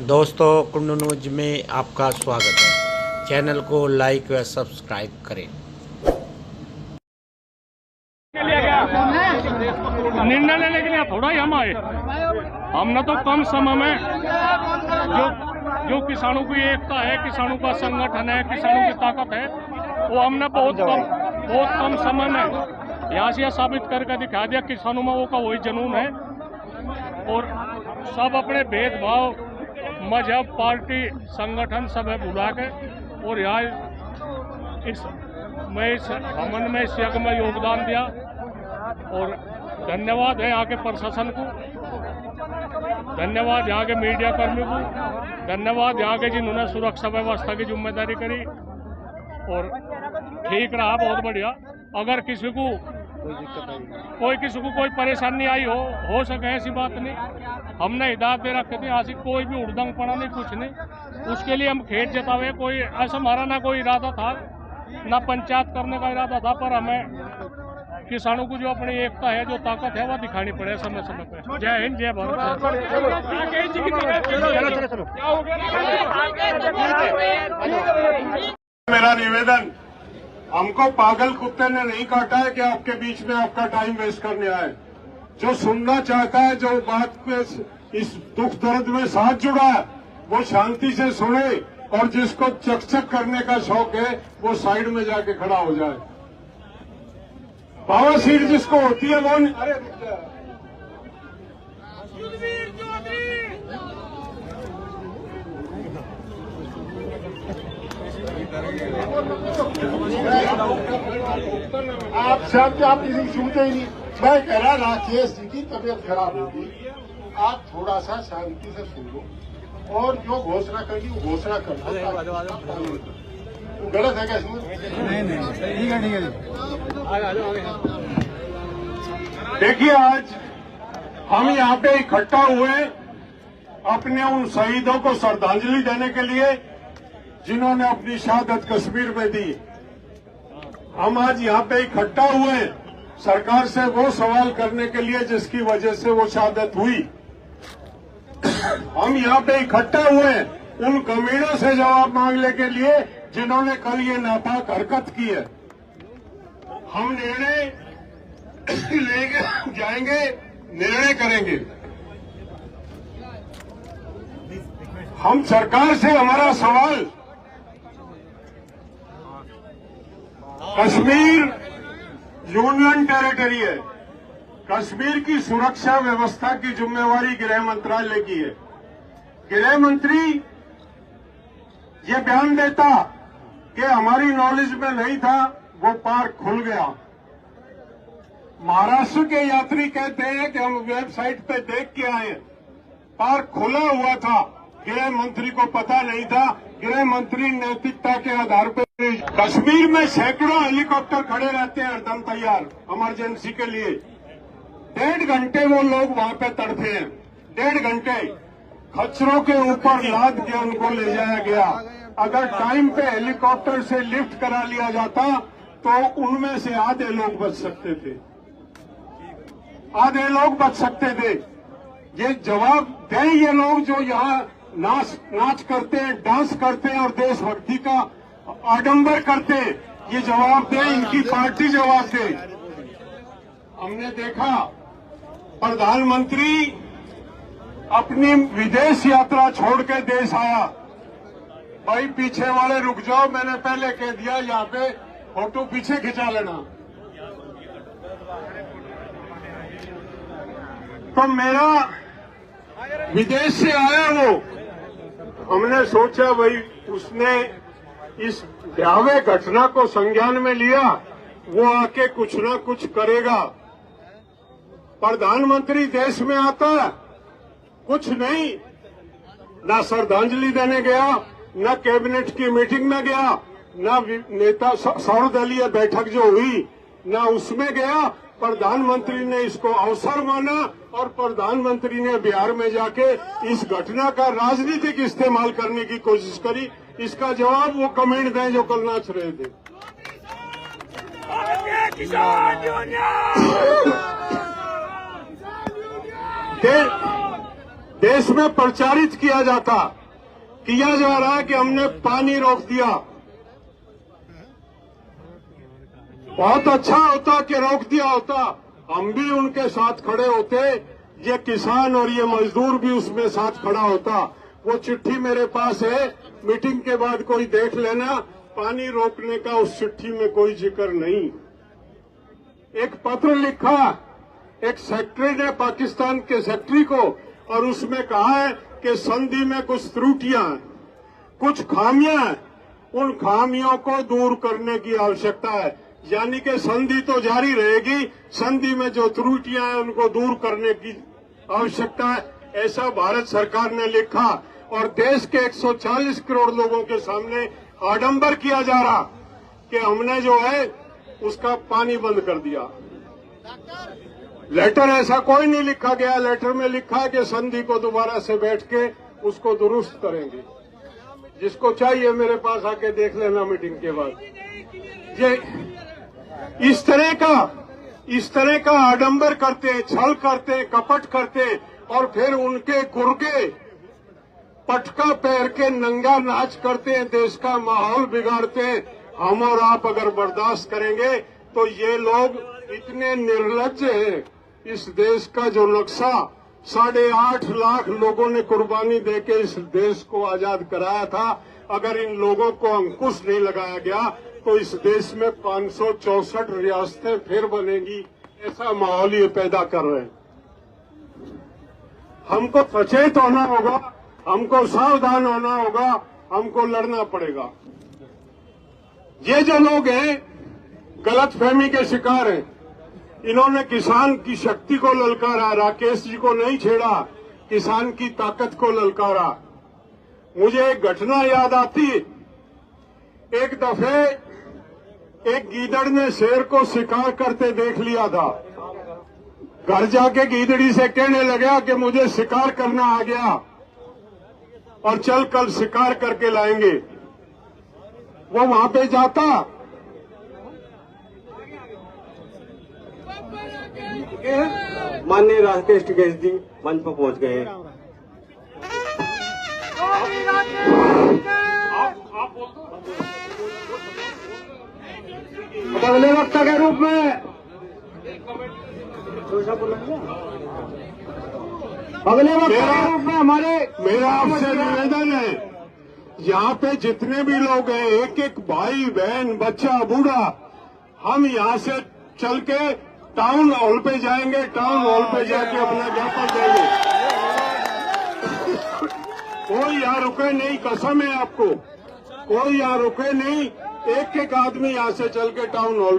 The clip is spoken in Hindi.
दोस्तों कुंडू न्यूज में आपका स्वागत है। चैनल को लाइक व सब्सक्राइब करें। निर्णय लेने के लिए थोड़ा ही हम आए। हमने तो कम समय में जो किसानों की एकता है, किसानों का संगठन है, किसानों की ताकत है, वो हमने बहुत कम समय में यहाँ से साबित करके दिखा दिया। किसानों में वो का वही जुनून है और सब अपने भेदभाव, मजहब, पार्टी, संगठन सब है भुला के और यहाँ इस भ्रमण में इस यज्ञ में योगदान दिया। और धन्यवाद है यहाँ के प्रशासन को, धन्यवाद यहाँ के मीडिया कर्मियों को, धन्यवाद यहाँ के जिन्होंने सुरक्षा व्यवस्था की जिम्मेदारी करी और ठीक रहा, बहुत बढ़िया। अगर किसी को कोई परेशानी आई हो सके, ऐसी बात नहीं। हमने हिदायत दे रखे थे यहाँ से कोई भी उड़दंग पड़ा नहीं, कुछ नहीं। उसके लिए हम खेत जतावे, कोई ऐसा हमारा ना कोई इरादा था, ना पंचायत करने का इरादा था, पर हमें किसानों को जो अपनी एकता है, जो ताकत है, वह दिखानी पड़े समय समय पे। जय हिंद, जय भारत। मेरा निवेदन, हमको पागल कुत्ते ने नहीं काटा है कि आपके बीच में आपका टाइम वेस्ट करने आए। जो सुनना चाहता है, जो बात पे इस दुख दर्द में साथ जुड़ा है, वो शांति से सुने, और जिसको चकचक करने का शौक है वो साइड में जाके खड़ा हो जाए। पावर सीट जिसको होती है वो अरे आप शब्द आप किसी सुनते ही नहीं। मैं कह रहा राकेश जी की तबीयत खराब होगी, आप थोड़ा सा शांति से सुन लो और जो घोषणा करनी वो घोषणा कर दो। गलत है क्या इसमें? नहीं, ठीक है। देखिए, आज हम यहाँ पे इकट्ठा हुए अपने उन शहीदों को श्रद्धांजलि देने के लिए जिन्होंने अपनी शहादत कश्मीर में दी। हम आज यहाँ पे इकट्ठा हुए सरकार से वो सवाल करने के लिए जिसकी वजह से वो शहादत हुई। हम यहाँ पे इकट्ठा हुए उन कमीनों से जवाब मांगने के लिए जिन्होंने कल ये नापाक हरकत की है। हम निर्णय लेके जाएंगे, निर्णय करेंगे। हम सरकार से हमारा सवाल, कश्मीर यूनियन टेरिटरी है, कश्मीर की सुरक्षा व्यवस्था की जिम्मेवारी गृह मंत्रालय की है। गृह मंत्री ये बयान देता कि हमारी नॉलेज में नहीं था, वो पार्क खुल गया। महाराष्ट्र के यात्री कहते हैं कि हम वेबसाइट पे देख के आए, पार्क खुला हुआ था, गृह मंत्री को पता नहीं था। गृह मंत्री नैतिकता के आधार पर, कश्मीर में सैकड़ों हेलीकॉप्टर खड़े रहते हैं हरदम तैयार इमरजेंसी के लिए। 1.5 घंटे वो लोग वहां पे तड़पे हैं, 1.5 घंटे खच्चरों के ऊपर लाद के उनको ले जाया गया। अगर टाइम पे हेलीकॉप्टर से लिफ्ट करा लिया जाता तो उनमें से आधे लोग बच सकते थे, आधे लोग बच सकते थे। ये जवाब दें ये लोग जो यहाँ नाच करते हैं, डांस करते हैं और देशभक्ति का आडंबर करते हैं, ये जवाब दें, इनकी पार्टी जवाब दे। हमने देखा प्रधानमंत्री अपनी विदेश यात्रा छोड़ के देश आया। भाई पीछे वाले रुक जाओ, मैंने पहले कह दिया, यहाँ पे फोटो पीछे खिंचा लेना। तो मेरा विदेश से आया वो, हमने सोचा भाई उसने इस भयावह घटना को संज्ञान में लिया, वो आके कुछ ना कुछ करेगा। प्रधानमंत्री देश में आता कुछ नहीं, ना श्रद्धांजलि देने गया, न कैबिनेट की मीटिंग में गया, न नेता सर्वदलीय बैठक जो हुई न उसमें गया। प्रधानमंत्री ने इसको अवसर माना और प्रधानमंत्री ने बिहार में जाके इस घटना का राजनीतिक इस्तेमाल करने की कोशिश करी। इसका जवाब वो कमेंट दें जो कल नाच रहे थे। देश में प्रचारित किया जा रहा है कि हमने पानी रोक दिया। बहुत अच्छा होता कि रोक दिया होता, हम भी उनके साथ खड़े होते, ये किसान और ये मजदूर भी उसमें साथ खड़ा होता। वो चिट्ठी मेरे पास है, मीटिंग के बाद कोई देख लेना। पानी रोकने का उस चिट्ठी में कोई जिक्र नहीं। एक पत्र लिखा एक सेक्रेटरी ने पाकिस्तान के सेक्रेटरी को, और उसमें कहा है कि संधि में कुछ त्रुटियां हैं, कुछ खामियां हैं, उन खामियों को दूर करने की आवश्यकता है। यानी कि संधि तो जारी रहेगी, संधि में जो त्रुटियां हैं उनको दूर करने की आवश्यकता है, ऐसा भारत सरकार ने लिखा। और देश के 140 करोड़ लोगों के सामने आडंबर किया जा रहा कि हमने जो है उसका पानी बंद कर दिया। लेटर ऐसा कोई नहीं लिखा गया। लेटर में लिखा है कि संधि को दोबारा से बैठ के उसको दुरुस्त करेंगे। जिसको चाहिए मेरे पास आके देख लेना मीटिंग के बाद। ये इस तरह का आडंबर करते, छल करते, कपट करते, और फिर उनके गुर्गे पटका पैर के नंगा नाच करते हैं, देश का माहौल बिगाड़ते हैं। हम और आप अगर बर्दाश्त करेंगे तो ये लोग इतने निर्लज्ज हैं। इस देश का जो नक्शा 8.5 लाख लोगों ने कुर्बानी देके इस देश को आजाद कराया था, अगर इन लोगों को अंकुश नहीं लगाया गया तो इस देश में 564 रियासतें फिर बनेगी। ऐसा माहौल ये पैदा कर रहे हैं। हमको सचेत होना होगा, हमको सावधान होना होगा, हमको लड़ना पड़ेगा। ये जो लोग हैं गलतफहमी के शिकार हैं। इन्होंने किसान की शक्ति को ललकारा, राकेश जी को नहीं छेड़ा, किसान की ताकत को ललकारा। मुझे एक घटना याद आती, एक दफे एक गीदड़ ने शेर को शिकार करते देख लिया था। घर जाके गीदड़ी से कहने लगा कि मुझे शिकार करना आ गया और चल कल शिकार करके लाएंगे। वो वहां पे जाता, माननीय राकेश टिकैत जी मंच पर पहुंच गए हैं। अगले वक्ता के रूप में अगले वक्त के रूप में मेरा आपसे निवेदन है, यहाँ पे जितने भी लोग हैं, एक एक भाई बहन बच्चा बूढ़ा, हम यहाँ से चल के टाउन हॉल पे जाएंगे, टाउन हॉल पे जाके अपना ज्ञापन देंगे। कोई यहाँ रुके नहीं, कसम है आपको, कोई यहाँ रुके नहीं। एक एक आदमी यहाँ से चल के टाउन हॉल